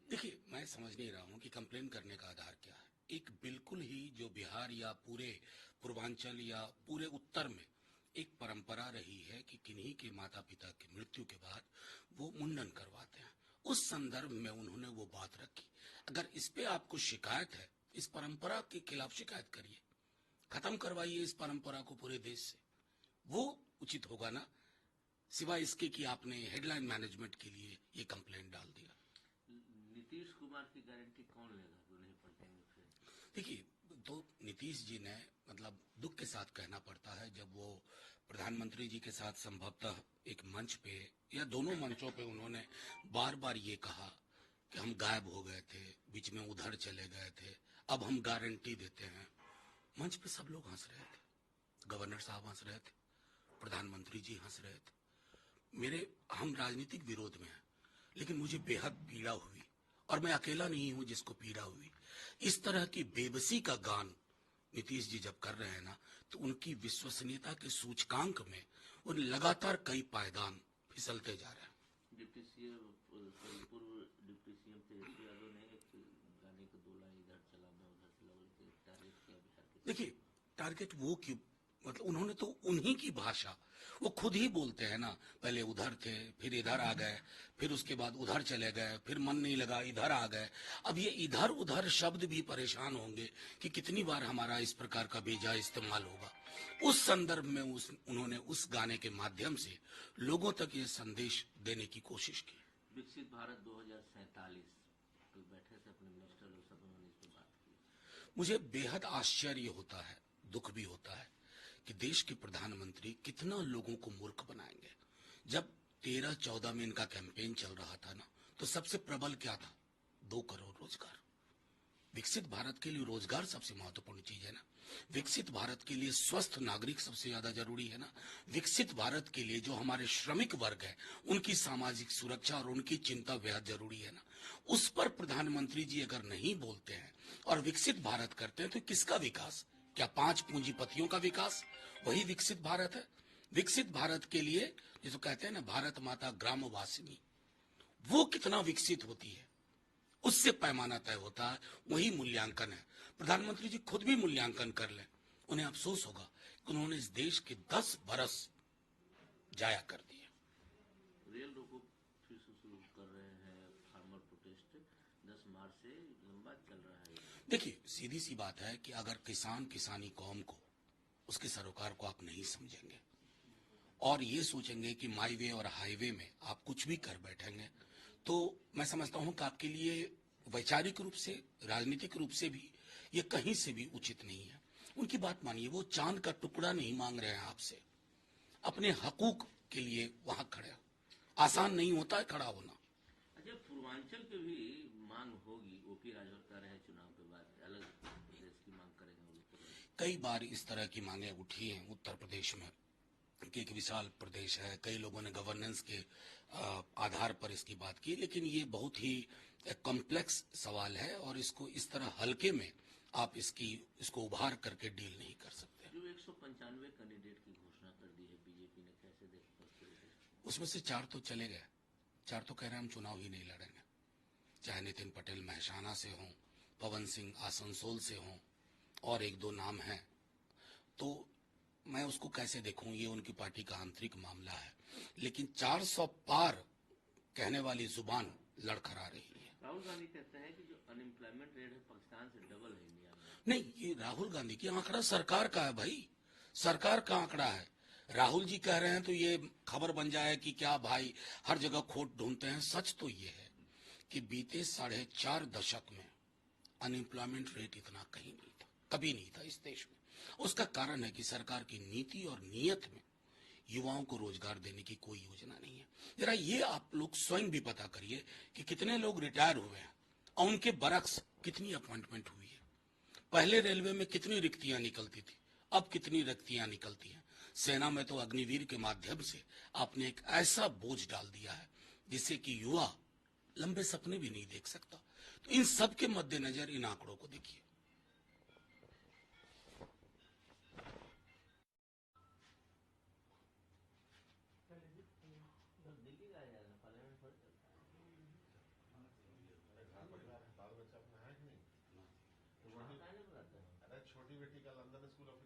देखिए, मैं समझ नहीं रहा हूँ कि कंप्लेन करने का आधार क्या है। एक बिल्कुल ही जो बिहार या पूरे पूर्वांचल या पूरे उत्तर में एक परंपरा रही है कि किन्हीं के माता पिता की मृत्यु के बाद वो मुंडन करवाते हैं। उस संदर्भ में उन्होंने वो बात रखी। अगर इस पे आपको शिकायत है, इस परंपरा के खिलाफ शिकायत करिए, खत्म करवाइए इस परंपरा को पूरे देश से। वो उचित होगा ना, सिवाय इसके कि आपने हेडलाइन मैनेजमेंट के लिए ये कंप्लेंट डाल दिया। नीतीश कुमार की गारंटी कौन लेगा जो नहीं पलटेंगे फिर? देखिए, तो नीतीश जी ने मतलब दुख के साथ कहना पड़ता है, जब वो प्रधानमंत्री जी के साथ संभवतः एक मंच पे या दोनों मंचों पे उन्होंने बार बार ये कहा कि हम गायब हो गए थे, बीच में उधर चले गए थे, अब हम गारंटी देते हैं। मंच पे सब लोग हंस रहे थे, गवर्नर साहब हंस रहे थे, प्रधानमंत्री जी हंस रहे थे। हम राजनीतिक विरोध में हैं, लेकिन मुझे बेहद पीड़ा हुई, और मैं अकेला नहीं हूं जिसको पीड़ा हुई। इस तरह की बेबसी का गान नीतीश जी जब कर रहे हैं ना, तो उनकी विश्वसनीयता के सूचकांक में उन लगातार कई पायदान फिसलते जा रहे हैं। डिप्टी सीएम पूर्व डिप्टी सीएम तेजस्वी यादव ने एक गाने को दो लाइन इधर चला मैं उधर चला बोल के टारगेट किया बिहार के। देखिए, टारगेट वो क्यों, मतलब उन्होंने तो उन्हीं की भाषा, वो खुद ही बोलते हैं ना, पहले उधर थे, फिर इधर आ गए, फिर उसके बाद उधर चले गए, फिर मन नहीं लगा इधर आ गए। अब ये इधर उधर शब्द भी परेशान होंगे कि कितनी बार हमारा इस प्रकार का बेजा इस्तेमाल होगा। उस संदर्भ में उन्होंने उस गाने के माध्यम से लोगों तक ये संदेश देने की कोशिश की। विकसित भारत 2047 कल बैठे थे अपने मिनिस्टर लोग, सब उन्होंने इस पर बात की। मुझे बेहद आश्चर्य होता है, दुख भी होता है कि देश के प्रधानमंत्री कितना लोगों को मूर्ख बनाएंगे। जब 13-14 में इनका कैंपेन चल रहा था ना, तो सबसे प्रबल क्या था? 2 करोड़ रोजगार। विकसित भारत के लिए रोजगार सबसे महत्वपूर्ण चीज है ना। विकसित भारत के लिए स्वस्थ नागरिक सबसे ज्यादा जरूरी है ना। विकसित भारत के लिए जो हमारे श्रमिक वर्ग है, उनकी सामाजिक सुरक्षा और उनकी चिंता बेहद जरूरी है ना। उस पर प्रधानमंत्री जी अगर नहीं बोलते हैं और विकसित भारत करते हैं, तो किसका विकास? क्या 5 पूंजीपतियों का विकास वही विकसित भारत है? विकसित भारत के लिए जिसको कहते हैं ना, भारत माता ग्रामवासिनी, वो कितना विकसित होती है, उससे पैमाना तय होता है, वही मूल्यांकन है। प्रधानमंत्री जी खुद भी मूल्यांकन कर लें, उन्हें अफसोस होगा कि उन्होंने इस देश के 10 बरस जाया कर दिए। रेल रोको फिर से शुरू कर रहे हैं, फार्मर प्रोटेस्ट 10 मार्च से लंबा चल रहा है। देखिए, सीधी सी बात है कि अगर किसान किसानी कौम को, उसके सरोकार को आप नहीं समझेंगे और ये सोचेंगे कि माई वे और हाईवे में आप कुछ भी कर बैठेंगे, तो मैं समझता हूं कि आपके लिए वैचारिक रूप से, राजनीतिक रूप से भी ये कहीं से भी उचित नहीं है। उनकी बात मानिए, वो चांद का टुकड़ा नहीं मांग रहे हैं आपसे, अपने हकूक के लिए वहां खड़े। आसान नहीं होता है खड़ा होना। अच्छा, पूर्वांचल की भी मांग होगी, ओपी राजभर कह रहे हैं चुनाव के बाद अलग प्रदेश की मांग करेंगे वो लोग। कई बार इस तरह की मांगे उठी हैं उत्तर प्रदेश में कि एक विशाल प्रदेश है, कई लोगों ने गवर्नेंस के आधार पर इसकी बात की, लेकिन ये बहुत ही कॉम्प्लेक्स सवाल है और इसको इस तरह हल्के में आप इसको उभार करके डील नहीं कर सकते। जो 195 कैंडिडेट की घोषणा कर दी है बीजेपी ने, कैसे देख सकते हो? उसमें से 4 तो चले गए, 4 तो कह रहे हैं हम चुनाव ही नहीं लड़ेंगे, चाहे नितिन पटेल महसाना से हों, पवन सिंह आसनसोल से हों, और 1-2 नाम हैं। तो मैं उसको कैसे देखूं, ये उनकी पार्टी का आंतरिक मामला है, लेकिन 400 पार कहने वाली जुबान लड़खड़ा रही है। राहुल गांधी कहते हैं कि जो अनएम्प्लॉयमेंट रेट है पाकिस्तान से डबल है इंडिया में। नहीं, ये राहुल गांधी की आंकड़ा सरकार का है भाई, सरकार का आंकड़ा है। राहुल जी कह रहे हैं तो ये खबर बन जाए कि क्या भाई हर जगह खोट ढूंढते हैं। सच तो ये है कि बीते 4.5 दशक में अनएम्प्लॉयमेंट रेट इतना कहीं नहीं था, कभी नहीं था इस देश में। उसका कारण है कि सरकार की नीति और नीयत में युवाओं को रोजगार देने की कोई योजना नहीं है। जरा ये आप लोग स्वयं भी पता करिए कि कितने लोग रिटायर हुए हैं और उनके बरक्स कितनी अपॉइंटमेंट हुई है। पहले रेलवे में कितनी रिक्तियां निकलती थी, अब कितनी रिक्तियां निकलती हैं। सेना में तो अग्निवीर के माध्यम से आपने एक ऐसा बोझ डाल दिया है जिससे कि युवा लंबे सपने भी नहीं देख सकता। तो इन सब के मद्देनजर इन आंकड़ों को देखिए। दिल्ली का पार्लियामेंट तो वही काहे नहीं बुलाते हैं? अरे छोटी बेटी का लंदन स्कूल ऑफ